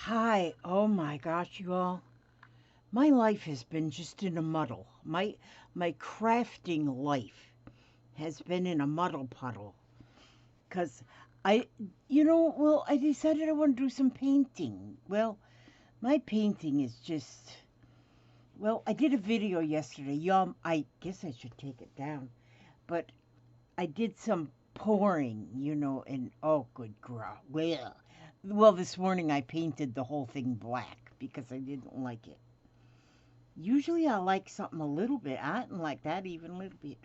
Hi. Oh my gosh, you all. My life has been just in a muddle. My crafting life has been in a muddle puddle cuz I I decided I want to do some painting. Well, my painting is just I did a video yesterday. Y'all, I guess I should take it down. But I did some pouring, and oh good girl. Well, this morning I painted the whole thing black because I didn't like it. Usually I like something a little bit. I didn't like that even a little bit.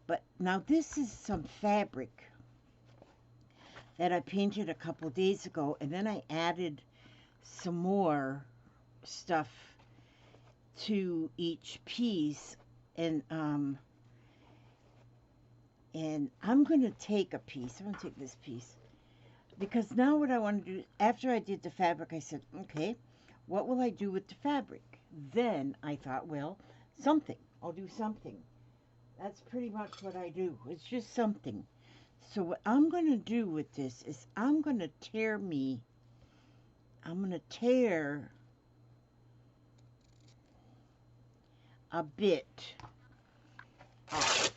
But now this is some fabric that I painted a couple days ago, and then I added some more stuff to each piece, and I'm going to take a piece. I'm going to take this piece because now what I want to do, after I did the fabric, I said, okay, what will I do with the fabric? Then I thought, well, something. I'll do something. That's pretty much what I do. It's just something. So what I'm going to do with this is I'm going to tear a bit off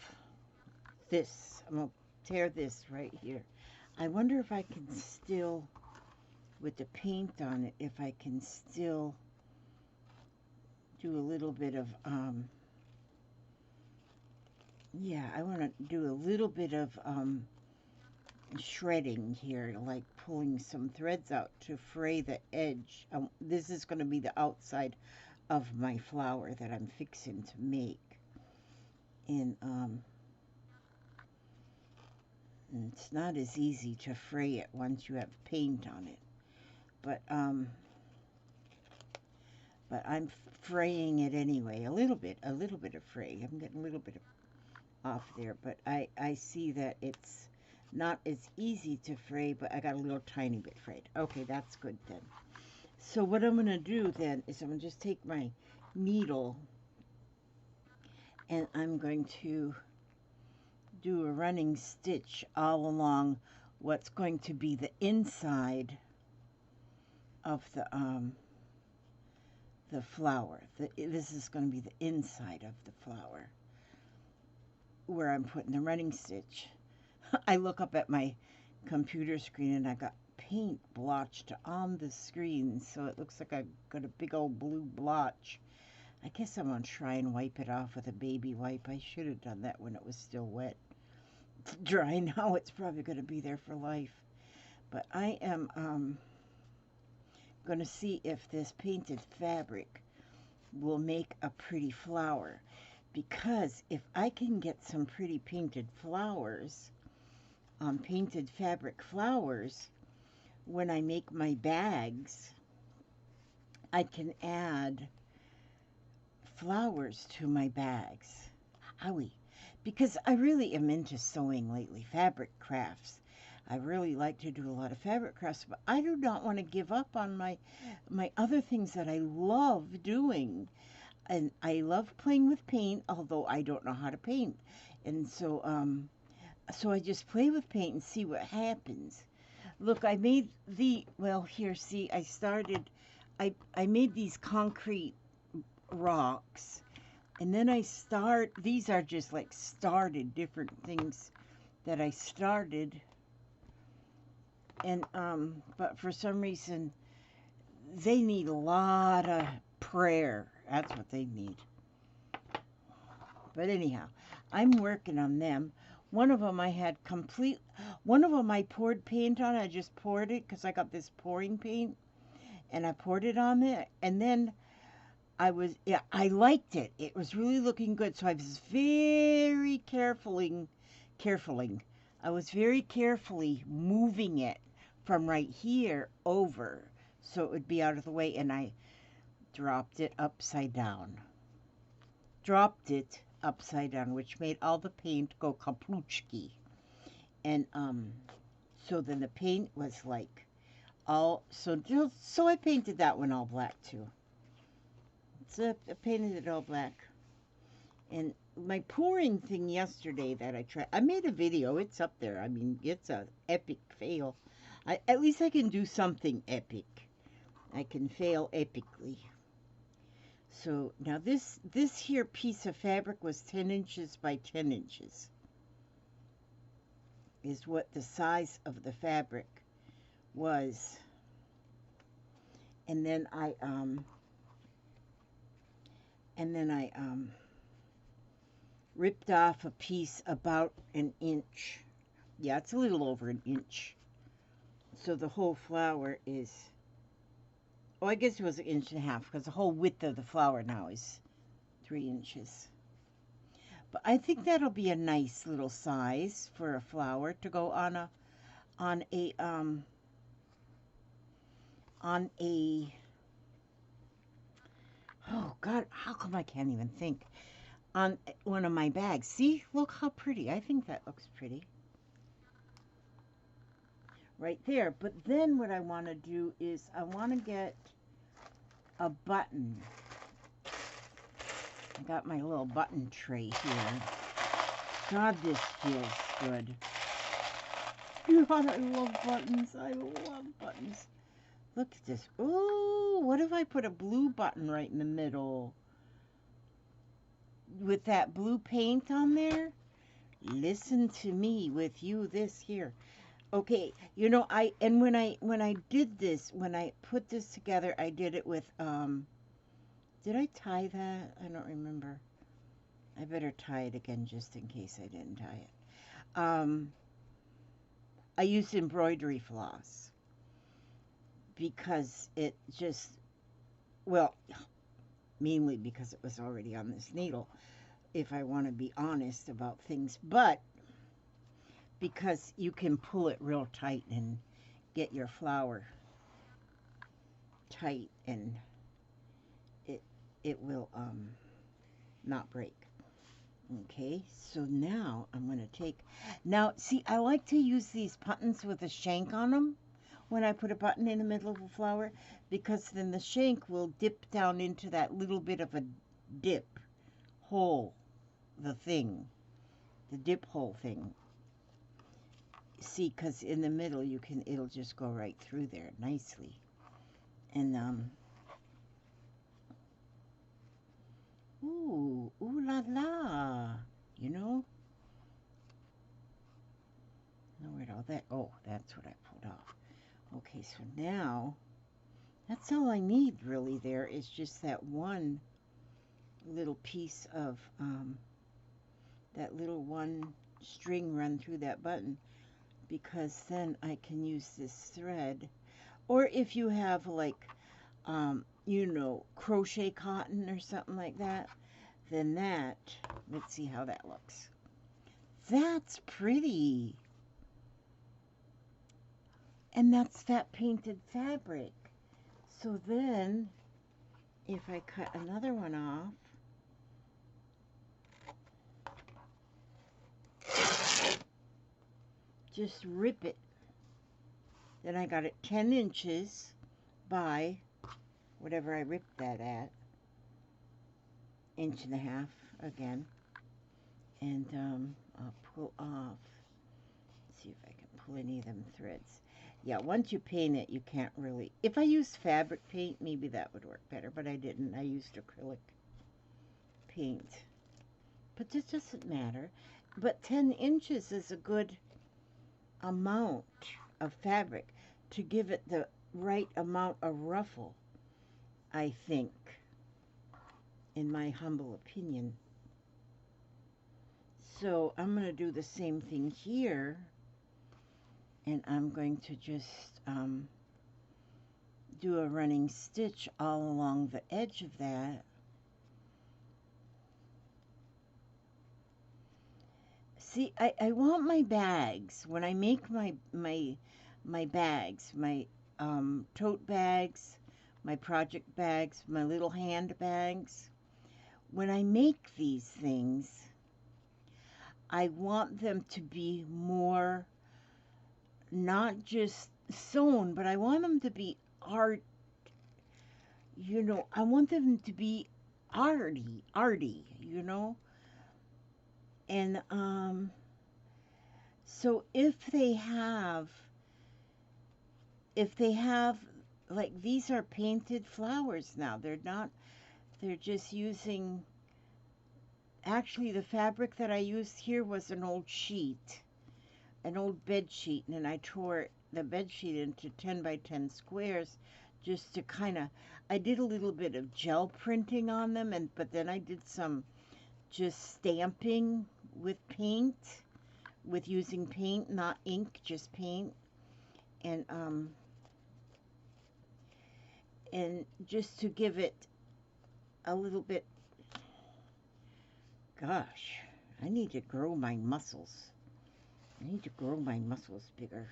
this. I'm going to tear this right here. I wonder if I can still, with the paint on it, if I can still do a little bit of, yeah, I want to do a little bit of shredding here, like pulling some threads out to fray the edge. This is going to be the outside of my flower that I'm fixing to make. And it's not as easy to fray it once you have paint on it. But I'm fraying it anyway, a little bit of fray. I'm getting a little bit off there, but I see that it's not as easy to fray, but I got a little tiny bit frayed. Okay, that's good then. So what I'm going to do then is I'm going to just take my needle and I'm going to do a running stitch all along what's going to be the inside of the flower. This is going to be the inside of the flower where I'm putting the running stitch. I look up at my computer screen and I got paint blotched on the screen, so it looks like I got a big old blue blotch. I guess I'm going to try and wipe it off with a baby wipe. I should have done that when it was still wet. It's dry now. It's probably going to be there for life. But I am going to see if this painted fabric will make a pretty flower. Because if I can get some pretty painted flowers, painted fabric flowers, when I make my bags, I can add flowers to my bags. Owie. Because I really am into sewing lately, fabric crafts. I really like to do a lot of fabric crafts, but I do not want to give up on my other things that I love doing. And I love playing with paint, although I don't know how to paint. And so so I just play with paint and see what happens. Look, I made here, see, I made these concrete rocks. And then these are just like started, different things that I started. And, but for some reason, they need a lot of prayer. That's what they need. But anyhow, I'm working on them. One of them I poured paint on. I just poured it because I got this pouring paint. And I poured it on there. And then I liked it. It was really looking good. So I was very carefully moving it from right here over so it would be out of the way. And I dropped it upside down. Which made all the paint go kapluchki. And so then the paint was like so I painted that one all black too. So I painted it all black. And my pouring thing yesterday that I tried, I made a video. It's up there. I mean, it's a epic fail. At least I can do something epic. I can fail epically. So now this here piece of fabric was 10 inches by 10 inches. Is what the size of the fabric was. And then I ripped off a piece about an inch. Yeah, it's a little over an inch. So the whole flower is, oh, I guess it was an inch and a half, because the whole width of the flower now is 3 inches. But I think that'll be a nice little size for a flower to go on a oh God, how come I can't even think? On one of my bags. See, look how pretty. I think that looks pretty. Right there. But then what I want to do is I want to get a button. I got my little button tray here. God, this feels good. God, I love buttons. I love buttons. Look at this. Ooh, what if I put a blue button right in the middle? With that blue paint on there? Listen to me with you this here. Okay, you know, when I did this, when I put this together, I did it with, did I tie that? I don't remember. I better tie it again just in case I didn't tie it. I used embroidery floss because it just, well, mainly because it was already on this needle, if I want to be honest about things, but because you can pull it real tight and get your flower tight, and it will not break. Okay, so now I'm going to take, now see, I like to use these buttons with a shank on them when I put a button in the middle of a flower, because then the shank will dip down into that little bit of a dip hole, the dip hole thing. See, because in the middle it'll just go right through there nicely. And ooh la la, you know. Now where'd all that, oh, that's what I pulled off. Okay, so now that's all I need really. There is just that one little piece of that little one string run through that button, because then I can use this thread, or if you have like you know, crochet cotton or something like that, then that, let's see how that looks. That's pretty. And that's that painted fabric. So then if I cut another one off, just rip it. Then I got it 10 inches by whatever I ripped that at, inch and a half again. And I'll pull off, see if I can pull any of them threads. Yeah, once you paint it, you can't really, if I used fabric paint, maybe that would work better, but I didn't. I used acrylic paint. But this doesn't matter. But 10 inches is a good amount of fabric to give it the right amount of ruffle, I think, in my humble opinion. So I'm going to do the same thing here, and I'm going to just do a running stitch all along the edge of that. See, I want my bags, when I make my bags, my tote bags, my project bags, my little hand bags, when I make these things, I want them to be more, not just sewn, but I want them to be art, you know, I want them to be arty, you know. And so if they have like these are painted flowers now. They're not, they're just using, actually the fabric that I used here was an old sheet, an old bed sheet, and I tore the bed sheet into 10 by 10 squares just to kind of, I did a little bit of gel printing on them, and but then I did some just stamping with paint, with using paint, not ink, just paint, and just to give it a little bit. Gosh, I need to grow my muscles. I need to grow my muscles bigger.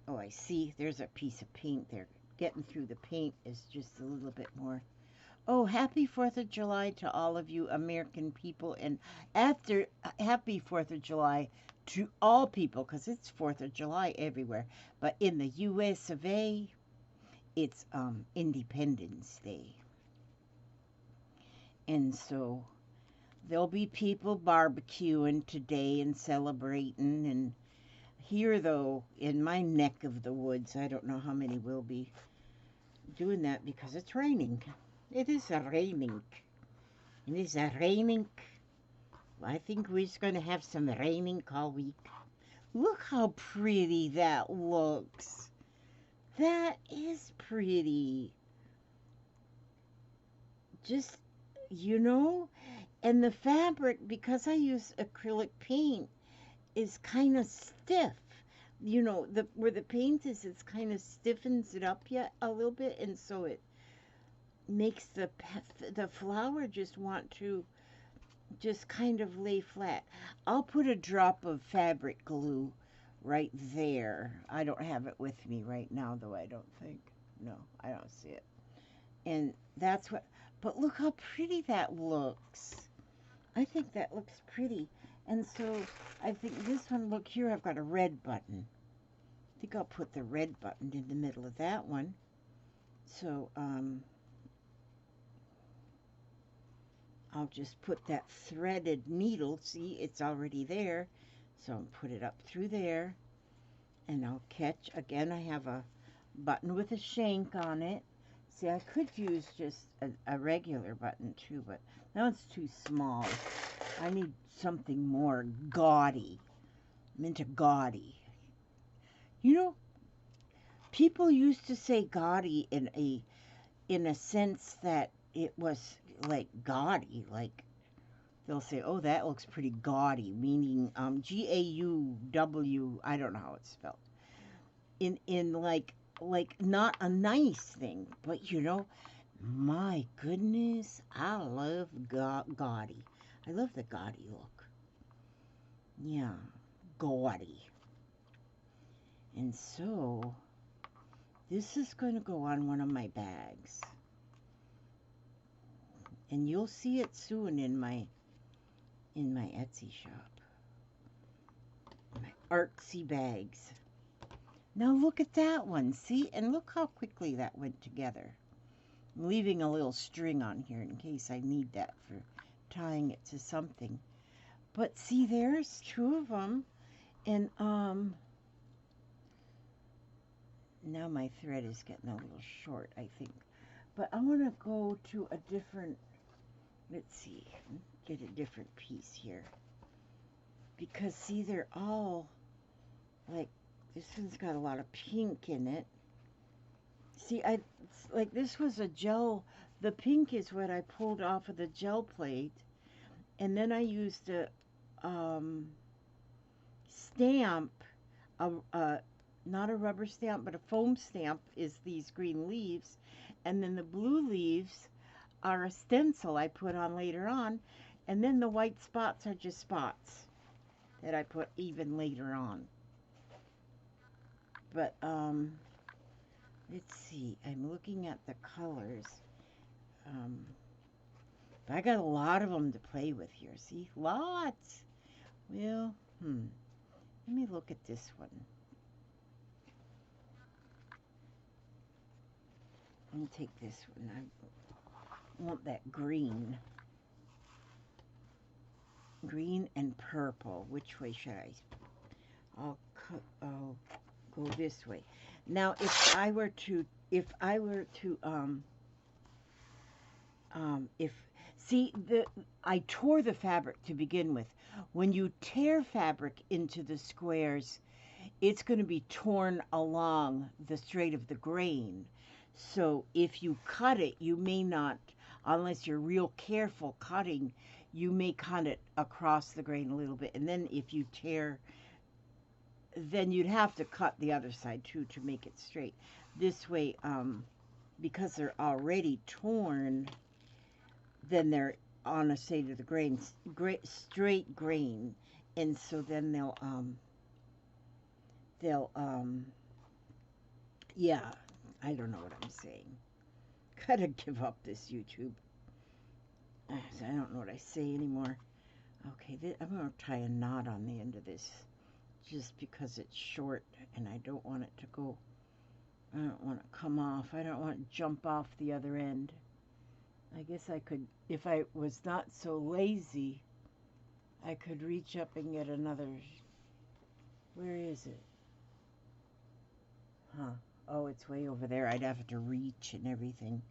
Oh, I see. There's a piece of paint there. Getting through the paint is just a little bit more. Oh, happy 4th of July to all of you American people. And after, happy 4th of July to all people, because it's 4th of July everywhere. But in the US of A, it's Independence Day. And so there'll be people barbecuing today and celebrating. And here, though, in my neck of the woods, I don't know how many will be doing that because it's raining. It is raining. It is raining. I think we're just going to have some raining all week. Look how pretty that looks. That is pretty. Just, you know, and the fabric, because I use acrylic paint, is kind of stiff. You know, where the paint is, it's kind of stiffens it up yet a little bit, and so it makes the flower just want to just kind of lay flat. I'll put a drop of fabric glue right there. I don't have it with me right now, though, I don't think. No, I don't see it. And that's what, but look how pretty that looks. I think that looks pretty. And so I think this one, look here, I've got a red button. I think I'll put the red button in the middle of that one. So I'll just put that threaded needle. See, it's already there. So I'll put it up through there. And I'll catch, again, I have a button with a shank on it. See, I could use just a regular button too, but now it's too small. I need something more gaudy. I'm into gaudy. You know, people used to say gaudy in a sense that it was like gaudy, like they'll say, oh, that looks pretty gaudy, meaning G-A-U-W, I don't know how it's spelled. In like not a nice thing, but you know, my goodness, I love gaudy. I love the gaudy look. Yeah, gaudy. And so this is going to go on one of my bags. And you'll see it soon in my Etsy shop. My artsy bags. Now look at that one, see? And look how quickly that went together. I'm leaving a little string on here in case I need that for tying it to something. But see, there's two of them. And now my thread is getting a little short, I think. But I want to go to a different, let's see, get a different piece here. Because see, they're all like, this one's got a lot of pink in it. See, like this was a gel, the pink is what I pulled off of the gel plate. And then I used a stamp, not a rubber stamp, but a foam stamp is these green leaves. And then the blue leaves are a stencil I put on later on. And then the white spots are just spots that I put even later on. But, let's see, I'm looking at the colors. But I got a lot of them to play with here. See, lots. Well, let me look at this one. Let me take this one. I want that green. Green and purple. Which way should I? I'll go this way. Now, if I were to, if, see, I tore the fabric to begin with. When you tear fabric into the squares, it's going to be torn along the straight of the grain. So if you cut it, you may not, unless you're real careful cutting, you may cut it across the grain a little bit. And then if you tear, then you'd have to cut the other side too to make it straight. This way, because they're already torn, then they're on a side of the grain, straight grain. And so then yeah, I don't know what I'm saying. Gotta give up this YouTube. I don't know what I say anymore. Okay, I'm going to tie a knot on the end of this just because it's short and I don't want it to go, I don't want it to come off. I don't want it to jump off the other end. I guess I could, if I was not so lazy, I could reach up and get another, where is it? Huh. Oh, it's way over there. I'd have to reach and everything.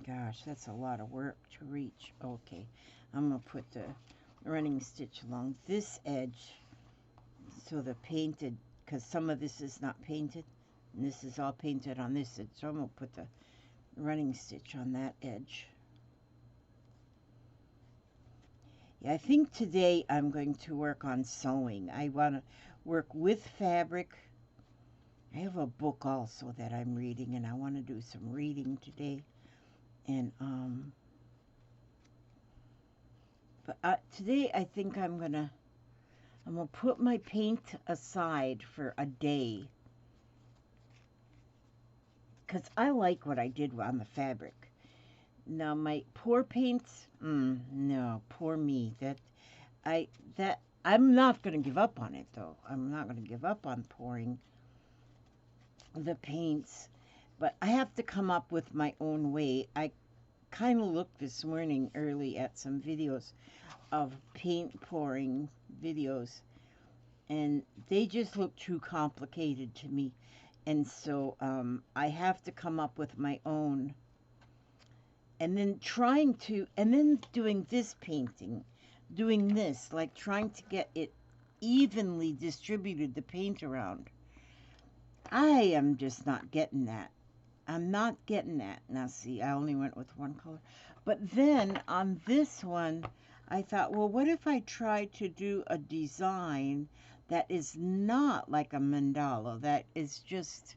Gosh, that's a lot of work to reach. Okay, I'm going to put the running stitch along this edge so the painted, because some of this is not painted, and this is all painted on this edge, so I'm going to put the running stitch on that edge. Yeah, I think today I'm going to work on sewing. I want to work with fabric. I have a book also that I'm reading, and I want to do some reading today. And but today I think I'm gonna put my paint aside for a day, because I like what I did on the fabric. Now my pour paints, no, poor me. I'm not gonna give up on it though. I'm not gonna give up on pouring the paints, but I have to come up with my own way. I kind of looked this morning early at some videos of paint pouring videos, and they just look too complicated to me, and so I have to come up with my own, and then doing this painting, doing this, like trying to get it evenly distributed, the paint around. I am just not getting that. I'm not getting that. Now see, I only went with one color. But then on this one, I thought, well, what if I try to do a design that is not like a mandala, that is just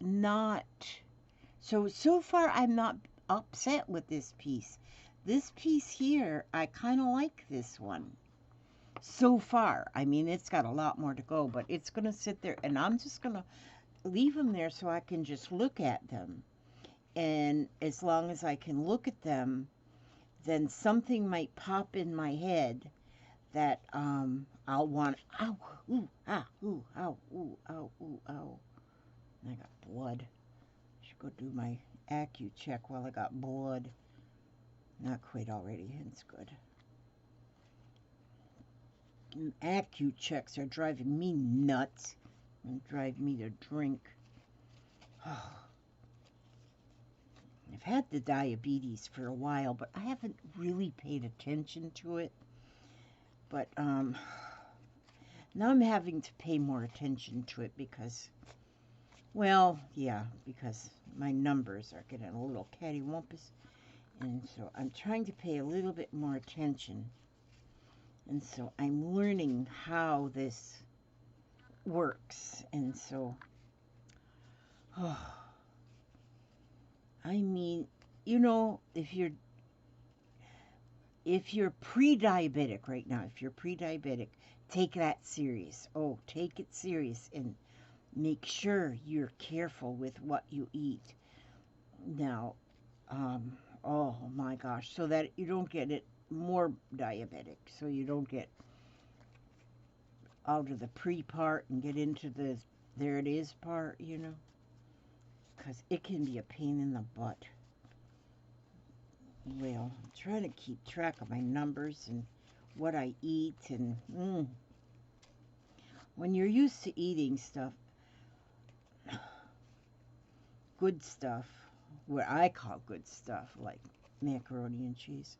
not... So far, I'm not upset with this piece. This piece here, I kind of like this one. So far. I mean, it's got a lot more to go, but it's going to sit there, and I'm just going to leave them there so I can just look at them. And as long as I can look at them, then something might pop in my head that I'll want. Ow, ooh, ah, ooh, ow, ooh, ow, ooh, ow. I got blood. I should go do my check while I got blood. Not quite already. It's good. Checks are driving me nuts and drive me to drink. Oh. I've had the diabetes for a while, but I haven't really paid attention to it. But now I'm having to pay more attention to it because, well, yeah, because my numbers are getting a little cattywampus. And so I'm trying to pay a little bit more attention. And so I'm learning how this works. And so, I mean, you know, if you're pre-diabetic right now, if you're pre-diabetic, take that serious. Oh, take it serious and make sure you're careful with what you eat. Now, oh my gosh, so that you don't get it more diabetic, so you don't get out of the pre part and get into the there it is part, you know, because it can be a pain in the butt. Well, I'm trying to keep track of my numbers and what I eat, and when you're used to eating stuff, good stuff, what I call good stuff, like macaroni and cheese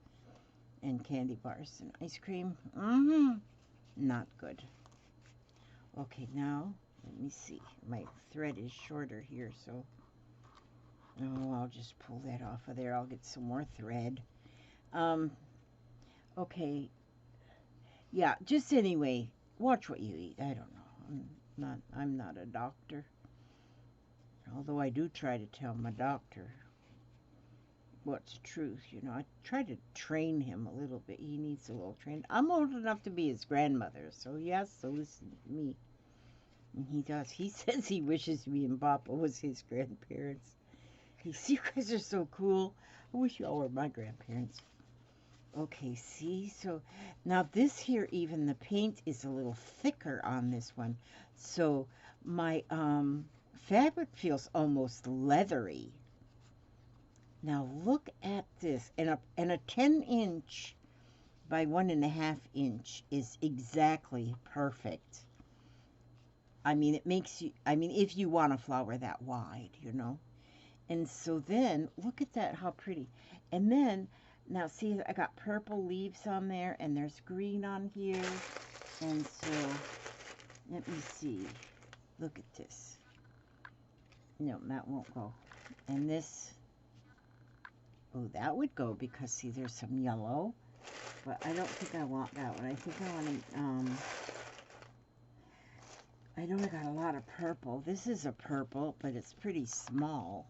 and candy bars and ice cream. Not good. Okay, now, let me see. My thread is shorter here, so... Oh, I'll just pull that off of there. I'll get some more thread. Okay. Yeah, just anyway, watch what you eat. I don't know. I'm not a doctor. Although I do try to tell my doctor what's truth, you know. I try to train him a little bit. He needs a little training. I'm old enough to be his grandmother, so he has to listen to me. And he does. He says he wishes me and Papa was his grandparents. You guys are so cool. I wish you all were my grandparents. Okay, see? So now this here, even the paint is a little thicker on this one. So my fabric feels almost leathery. Now look at this. And a 10-inch by 1.5 inch is exactly perfect. I mean, it makes you, I mean, if you want a flower that wide, you know. And so then, look at that, how pretty. And then, now see, I got purple leaves on there, and there's green on here. And so, let me see. Look at this. No, that won't go. And this, oh, that would go because, see, there's some yellow. But I don't think I want that one. I think I want to, I know I got a lot of purple. This is a purple, but it's pretty small.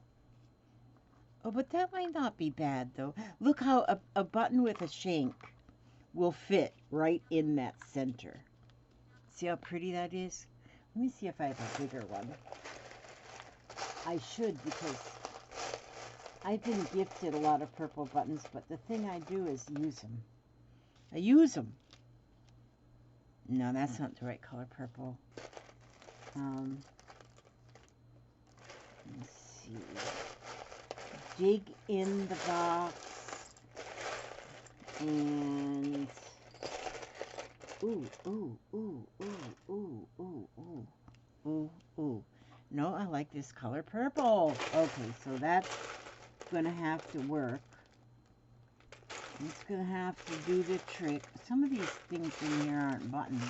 Oh, but that might not be bad, though. Look how a button with a shank will fit right in that center. See how pretty that is? Let me see if I have a bigger one. I should, because I've been gifted a lot of purple buttons, but the thing I do is use them. I use them. No, that's not the right color purple. Let's see. Dig in the box, and ooh, ooh, ooh, ooh, ooh, ooh, ooh, ooh, ooh. No, I like this color purple. Okay, so that's gonna have to work. It's gonna have to do the trick. Some of these things in here aren't buttons.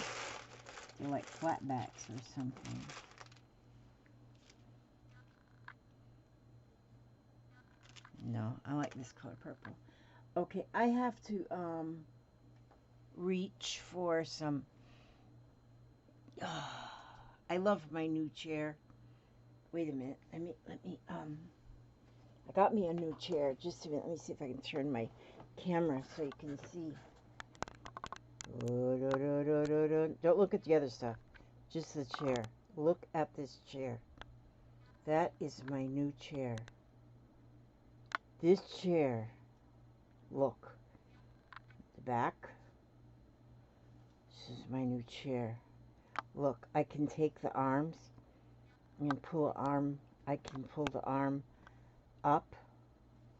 They're like flatbacks or something. No, I like this color purple. Okay, I have to reach for some. I love my new chair. Wait a minute. Let me I got me a new chair. Just a minute. Let me see if I can turn my camera so you can see. Don't look at the other stuff. Just the chair. Look at this chair. That is my new chair. This chair, look, the back, this is my new chair. Look, I can take the arms and pull I can pull the arm up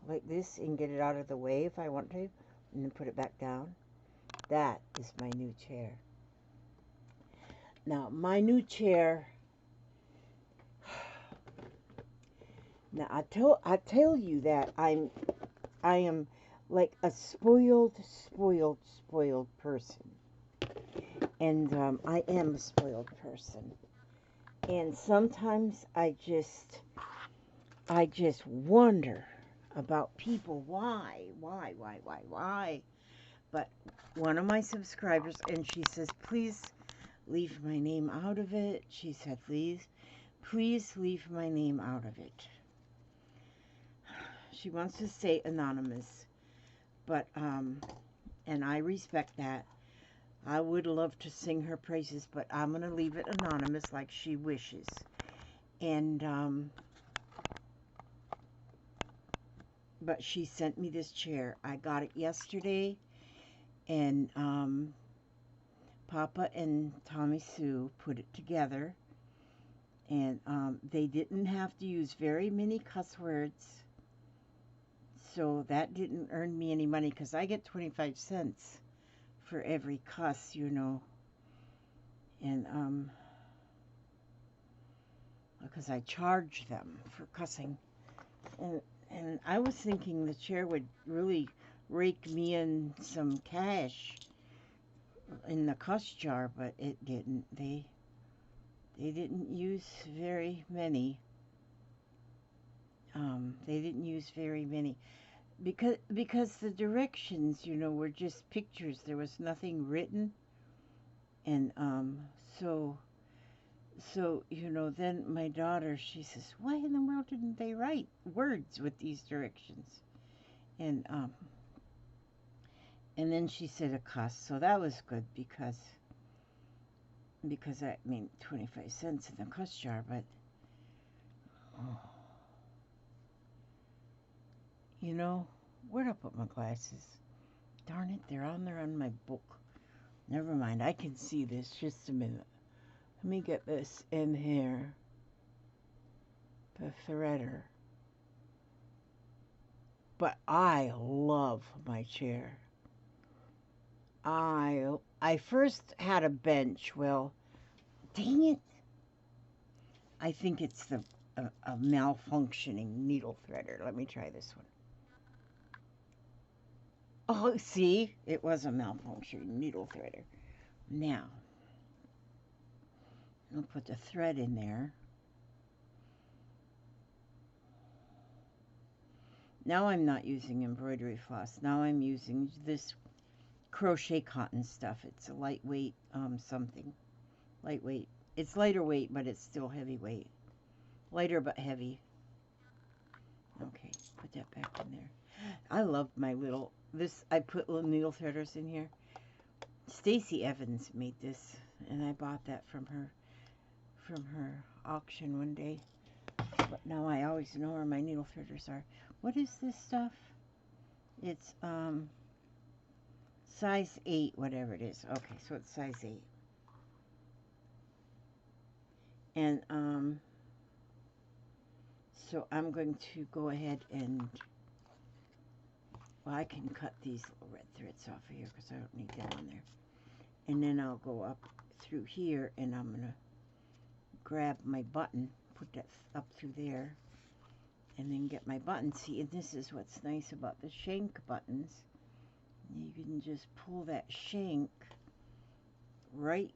like this and get it out of the way if I want to, and then put it back down. That is my new chair. Now, my new chair, now I tell you that I am like a spoiled person. And I am a spoiled person. And sometimes I just wonder about people. Why? But one of my subscribers, and she says, please leave my name out of it. She said, please leave my name out of it. She wants to stay anonymous, but, and I respect that. I would love to sing her praises, but I'm going to leave it anonymous like she wishes. And, but she sent me this chair. I got it yesterday, and, Papa and Tommy Sue put it together, and, they didn't have to use very many cuss words. So that didn't earn me any money because I get 25 cents for every cuss, you know. And because I charge them for cussing. And I was thinking the chair would really rake me in some cash in the cuss jar, but it didn't. They didn't use very many. They didn't use very many because the directions, you know, were just pictures. There was nothing written, and so you know, then my daughter, she says, "Why in the world didn't they write words with these directions?" And then she said a cuss, so that was good because I mean 25 cents in the cuss jar, but oh, you know, where'd I put my glasses? Darn it, they're on there on my book. Never mind, I can see this. Just a minute. Let me get this in here. The threader. But I love my chair. I first had a bench. Well, dang it. I think it's a malfunctioning needle threader. Let me try this one. Oh, see? It was a malfunctioning needle threader. Now, I'll put the thread in there. Now I'm not using embroidery floss. Now I'm using this crochet cotton stuff. It's a lightweight something. Lightweight. It's lighter weight, but it's still heavyweight. Lighter but heavy. Okay, put that back in there. I love my little, I put little needle threaders in here. Stacy Evans made this, and I bought that from her auction one day. But now I always know where my needle threaders are. What is this stuff? It's size 8, whatever it is. Okay, so it's size 8. And so I'm going to go ahead and, well, I can cut these little red threads off of here because I don't need them on there. And then I'll go up through here, and I'm going to grab my button, put that up through there, and then get my button. See, and this is what's nice about the shank buttons. You can just pull that shank right,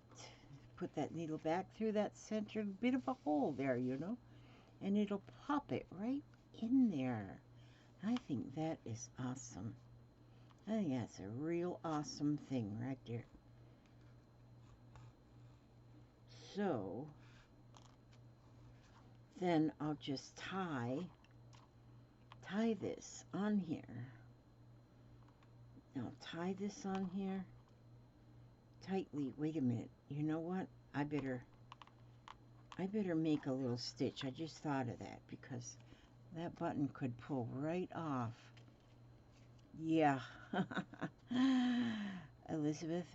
put that needle back through that center bit of a hole there, you know, and it'll pop it right in there. I think that is awesome. I think that's a real awesome thing right there. So then I'll just tie this on here. Now tie this on here tightly. Wait a minute. You know what? I better make a little stitch. I just thought of that because that button could pull right off. Yeah. Elizabeth,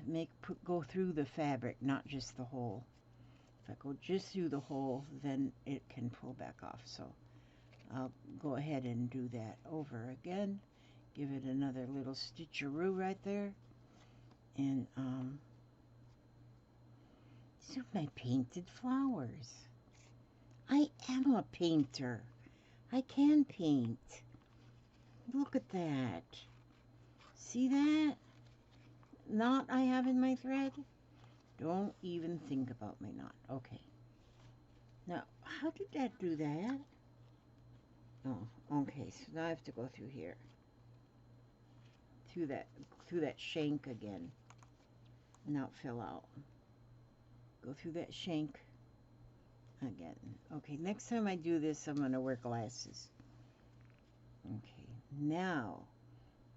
go through the fabric, not just the hole. If I go just through the hole, then it can pull back off. So I'll go ahead and do that over again. Give it another little stitcheroo right there. And these are my painted flowers. I am a painter. I can paint. Look at that. See that knot I have in my thread? Don't even think about my knot. Okay. Now, how did that do that? Oh, okay. So now I have to go through here. Through that shank again. Now it fell out. Go through that shank again. Okay, next time I do this, I'm going to wear glasses. Okay, now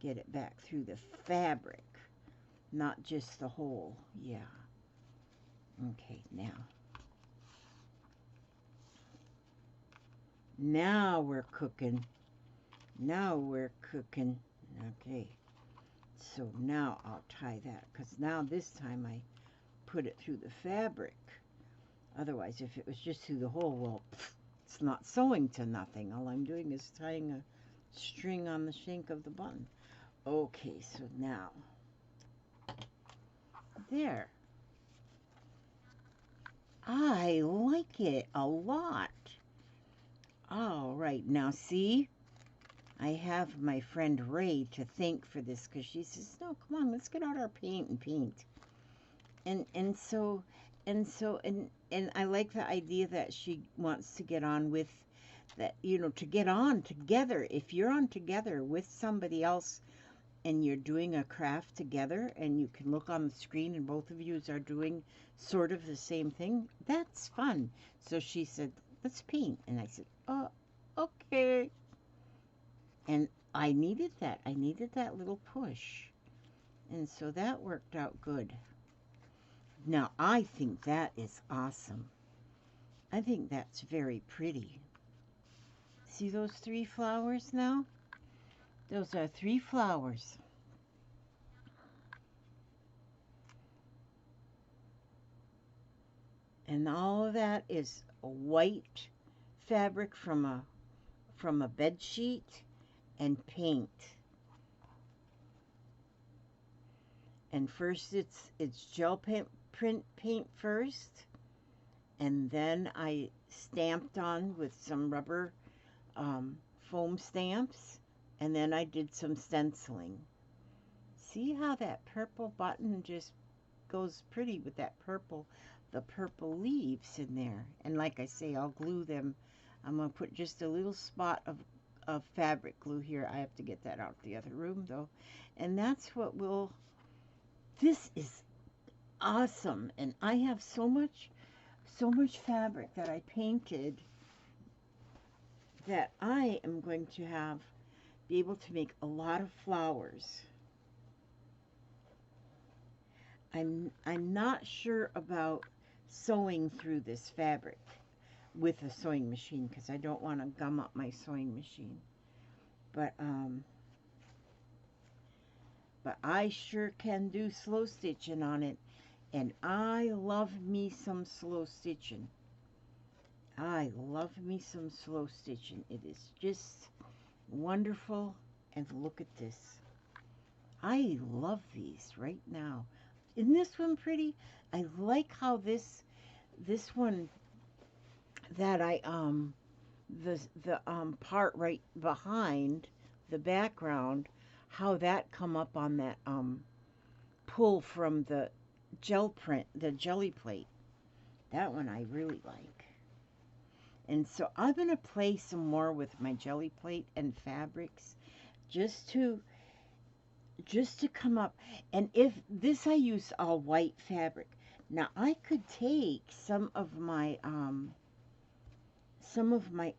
get it back through the fabric, not just the hole. Yeah. Okay, now we're cooking. Now we're cooking. Okay, so now I'll tie that, because now this time I put it through the fabric. Otherwise, if it was just through the hole, well, it's not sewing to nothing. All I'm doing is tying a string on the shank of the button. Okay, so now, there. I like it a lot. All right, now see, I have my friend Ray to thank for this, because she says, no, come on, let's get out our paint and paint. And so I like the idea that she wants to get on with that, you know, to get on together. If you're on together with somebody else and you're doing a craft together and you can look on the screen and both of you are doing sort of the same thing, that's fun. So she said, let's paint. And I said, oh, okay. And I needed that. I needed that little push. And so that worked out good. Now, I think that is awesome. I think that's very pretty. See those 3 flowers now? Those are 3 flowers. And all of that is a white fabric from a bed sheet and paint. And first it's gel print paint first, and then I stamped on with some rubber foam stamps, and then I did some stenciling. See how that purple button just goes pretty with that purple, the purple leaves in there. And like I say, I'll glue them. I'm going to put just a little spot of fabric glue here. I have to get that out the other room though. And that's what we'll, this is awesome. And I have so much fabric that I painted that I am going to be able to make a lot of flowers. I'm not sure about sewing through this fabric with a sewing machine because I don't want to gum up my sewing machine. But I sure can do slow stitching on it, and I love me some slow stitching. I love me some slow stitching. It is just wonderful. And look at this. I love these right now. Isn't this one pretty? I like how this one that I the part right behind the background, how that come up on that pull from the gel print, the jelly plate. That one I really like. And so I'm going to play some more with my jelly plate and fabrics just to come up. And if this, I use all white fabric. Now I could take some of my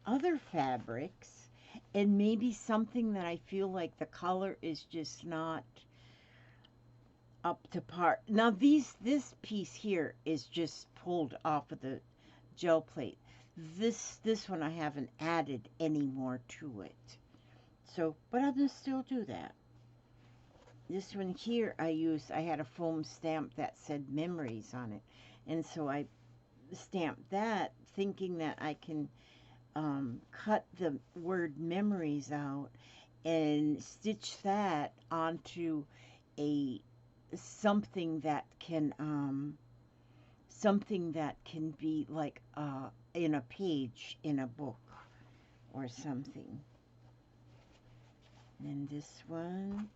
other fabrics and maybe something that I feel like the color is just not up to par. Now this piece here is just pulled off of the gel plate. This one I haven't added any more to it. So, but I'm gonna still do that. This one here I had a foam stamp that said memories on it. And so I stamped that thinking that I can cut the word memories out and stitch that onto something that can be like in a page in a book or something. And this one,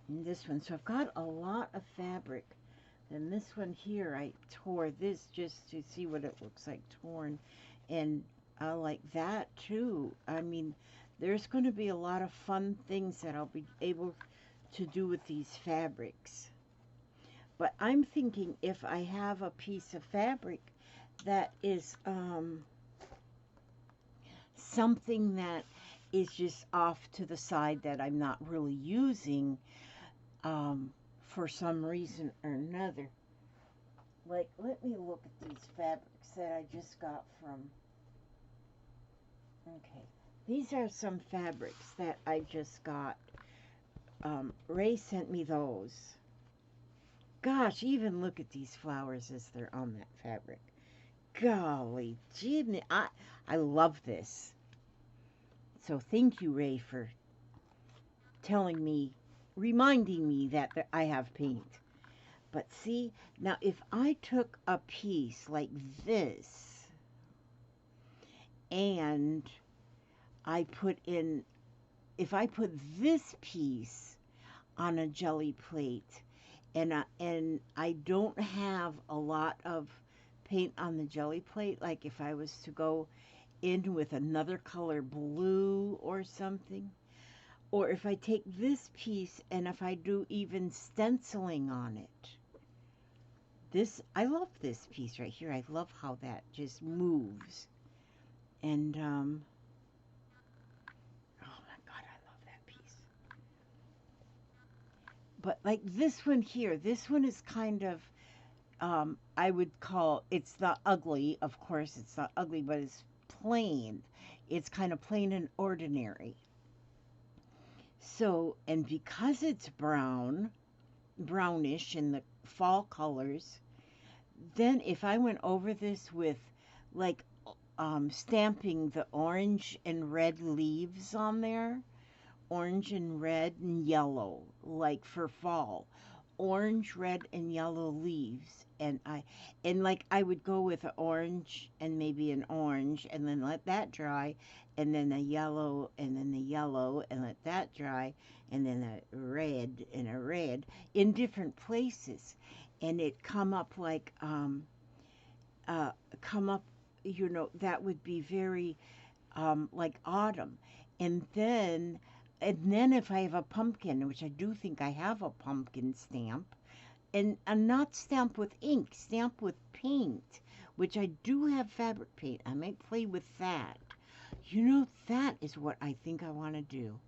and this one. So I've got a lot of fabric. Then this one here, I tore this just to see what it looks like torn. And I like that too. I mean, there's going to be a lot of fun things that I'll be able to do with these fabrics. But I'm thinking if I have a piece of fabric that is something that is just off to the side that I'm not really using for some reason or another. Like, let me look at these fabrics that I just got from, okay, these are some fabrics that I just got. Ray sent me those. Gosh, even look at these flowers as they're on that fabric. Golly, Jimmy, I love this. So thank you, Ray, for telling me, reminding me that I have paint. But see, now if I took a piece like this and I put in, if I put this piece on a jelly plate, and I don't have a lot of paint on the jelly plate, like if I was to go in with another color blue or something, or if I take this piece and if I do even stenciling on it. This, I love this piece right here. I love how that just moves. And, oh my God, I love that piece. But like this one here, this one is kind of, I would call, it's not ugly, of course, it's not ugly, but it's plain. It's kind of plain and ordinary. So, and because it's brown, brownish in the fall colors, then if I went over this with like stamping the orange and red leaves on there, orange and red and yellow, like for fall, orange, red, and yellow leaves, and like I would go with an orange and maybe an orange, and then let that dry, and then a yellow, and then the yellow, and let that dry, and then a red and a red in different places, and it come up like come up, you know, that would be very like autumn, and then if I have a pumpkin, which I do think I have a pumpkin stamp, and not stamp with ink, stamp with paint, which I do have fabric paint. I might play with that. You know, that is what I think I want to do.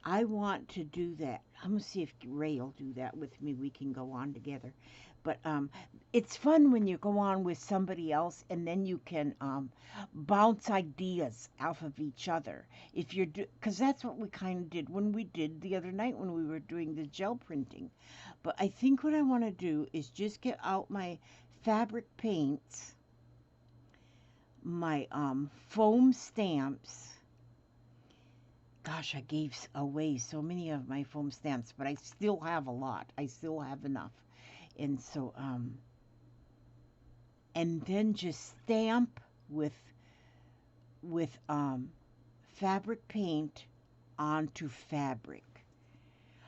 I want to do that. I'm going to see if Ray will do that with me. We can go on together. But it's fun when you go on with somebody else, and then you can bounce ideas off of each other. If you're, because that's what we kind of did when we did the other night when we were doing the gel printing. But I think what I want to do is just get out my fabric paints, my foam stamps. Gosh, I gave away so many of my foam stamps, but I still have a lot. I still have enough. And so, and then just stamp with fabric paint onto fabric.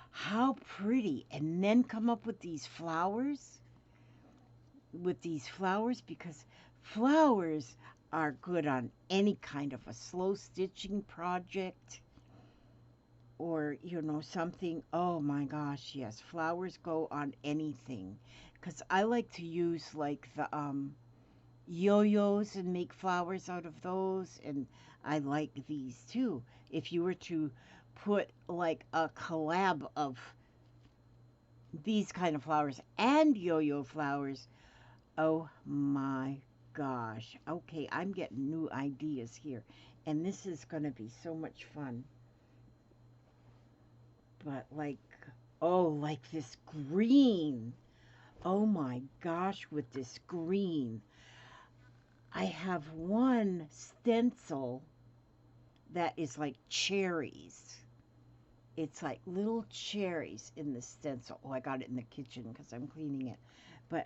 How pretty. And then come up with these flowers, because flowers are good on any kind of a slow stitching project, or, you know, something. Oh my gosh, yes, flowers go on anything, because I like to use like the yo-yos and make flowers out of those, and I like these too. If you were to put like a collab of these kind of flowers and yo-yo flowers, oh my gosh. Okay, I'm getting new ideas here, and this is going to be so much fun. But like, oh, like this green. Oh my gosh, with this green. I have one stencil that is like cherries. It's like little cherries in the stencil. Oh, I got it in the kitchen because I'm cleaning it. But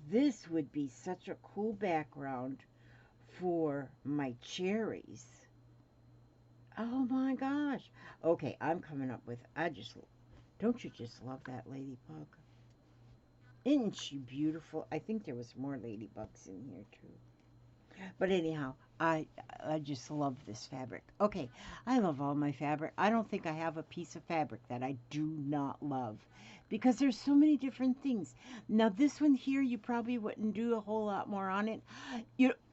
this would be such a cool background for my cherries. Oh my gosh. Okay, I'm coming up with, don't you just love that ladybug? Isn't she beautiful? I think there was more ladybugs in here too. But anyhow, I just love this fabric. Okay, I love all my fabric. I don't think I have a piece of fabric that I do not love, because there's so many different things. Now this one here, you probably wouldn't do a whole lot more on it.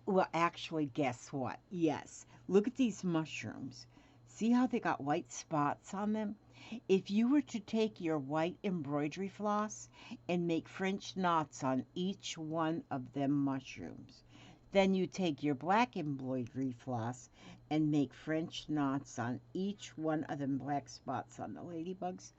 Well, actually, guess what? Yes, look at these mushrooms. See how they got white spots on them? If you were to take your white embroidery floss and make French knots on each one of them mushrooms, then you take your black embroidery floss and make French knots on each one of them black spots on the ladybugs.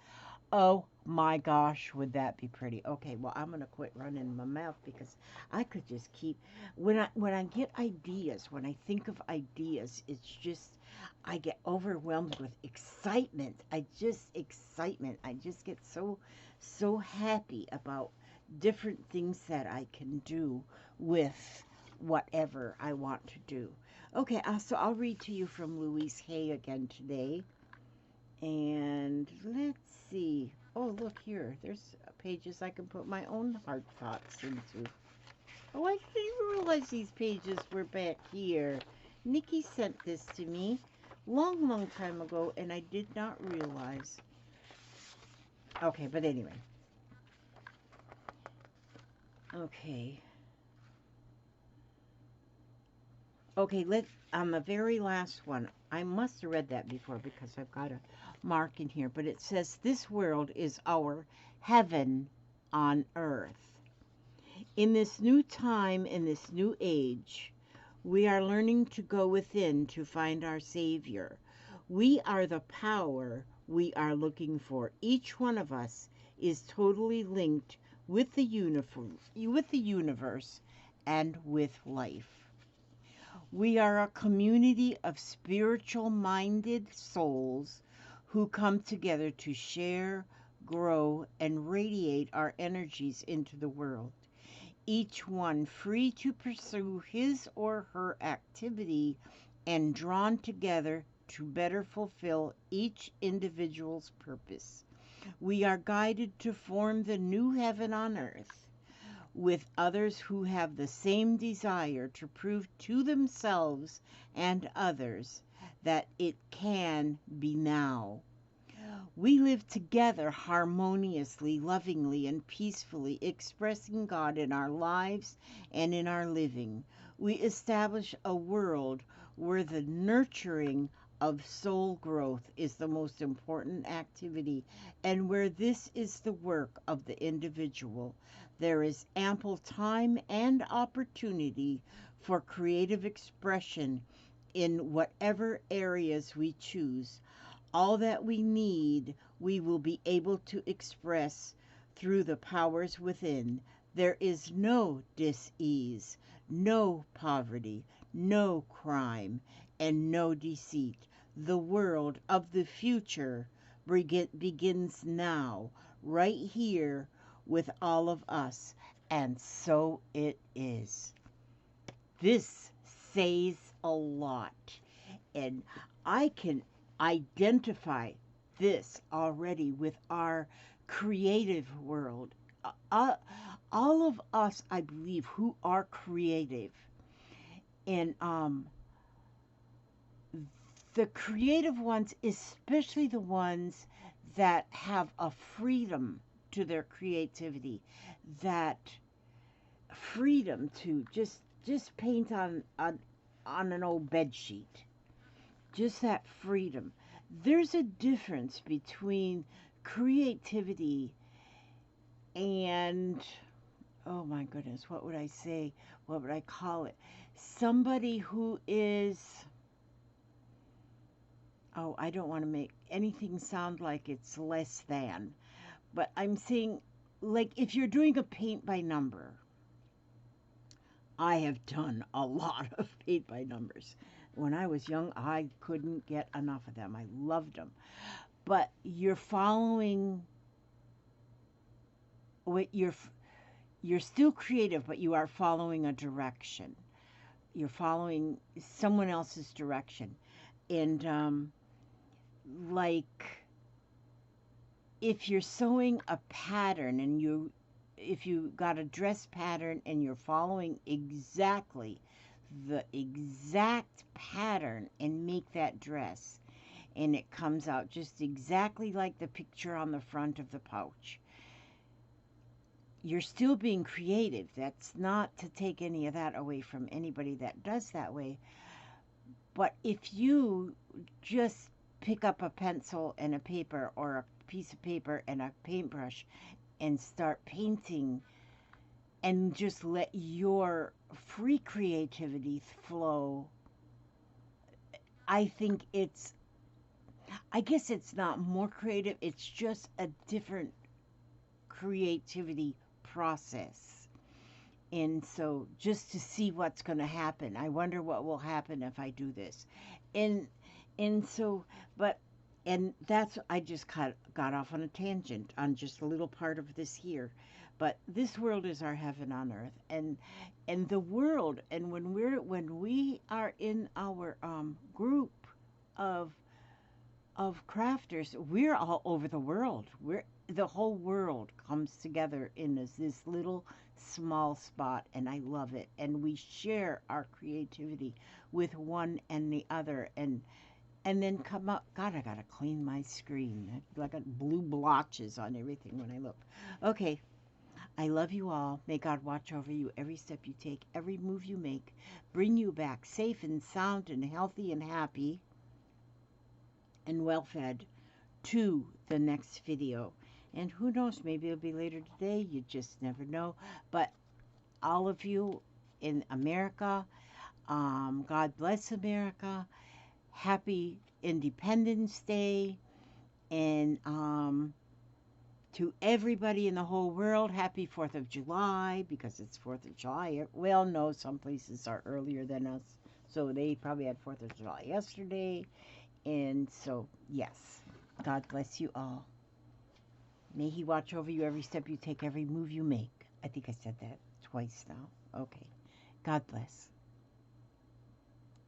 Oh my gosh, would that be pretty? Okay, well, I'm going to quit running my mouth, because I could just keep, when I get ideas, when I think of ideas, it's just, I get overwhelmed with excitement. I just get so happy about different things that I can do with whatever I want to do. Okay, so I'll read to you from Louise Hay again today. And let's see. Oh, look here. There's pages I can put my own heart thoughts into. Oh, I didn't even realize these pages were back here. Nikki sent this to me long time ago, and I did not realize. Okay, but anyway. Okay. Okay, on the very last one, I must have read that before because I've got a mark in here, but it says, this world is our heaven on earth. In this new time, in this new age, we are learning to go within to find our Savior. We are the power we are looking for. Each one of us is totally linked with the universe and with life. We are a community of spiritual-minded souls who come together to share, grow, and radiate our energies into the world. Each one free to pursue his or her activity and drawn together to better fulfill each individual's purpose. We are guided to form the new heaven on earth with others who have the same desire to prove to themselves and others that it can be now. We live together harmoniously, lovingly, and peacefully, expressing God in our lives and in our living. We establish a world where the nurturing of soul growth is the most important activity, and where this is the work of the individual. There is ample time and opportunity for creative expression in whatever areas we choose. All that we need, we will be able to express through the powers within. There is no dis-ease, no poverty, no crime, and no deceit. The world of the future begins now, right here with all of us, and so it is. This says a lot, and I can identify this already with our creative world. All of us, I believe, who are creative, and the creative ones, especially the ones that have a freedom to their creativity, that freedom to just paint on an old bed sheet, just that freedom. There's a difference between creativity and, oh my goodness, what would I say? What would I call it? Somebody who is, oh, I don't want to make anything sound like it's less than, but I'm saying, like, if you're doing a paint by number, I have done a lot of paint by numbers. When I was young, I couldn't get enough of them. I loved them. But you're following what you're still creative, but you are following a direction. You're following someone else's direction. And like, if you're sewing a pattern and if you got a dress pattern and you're following exactly the exact pattern and make that dress, and it comes out just exactly like the picture on the front of the pouch, you're still being creative. That's not to take any of that away from anybody that does that way. But if you just pick up a pencil and a paper, or a piece of paper and a paintbrush, and start painting, and just let your free creativity flow, I guess it's not more creative, it's just a different creativity process. And so, just to see what's going to happen, I wonder what will happen if I do this. And so, and that's, I just got off on a tangent on just a little part of this here. But this world is our heaven on earth, and the world, and when we are in our group of crafters, we're all over the world. The whole world comes together in this little small spot, and I love it. And we share our creativity with one and the other, and then come up. God, I gotta clean my screen. I got blue blotches on everything when I look. Okay, I love you all. May God watch over you every step you take, every move you make, bring you back safe and sound and healthy and happy and well-fed to the next video. And who knows, maybe it'll be later today. You just never know. But all of you in America, God bless America. Happy Independence Day. And to everybody in the whole world, happy 4th of July, because it's 4th of July. Well, no, some places are earlier than us, so they probably had 4th of July yesterday. And so, yes, God bless you all. May He watch over you every step you take, every move you make. I think I said that twice now. Okay. God bless.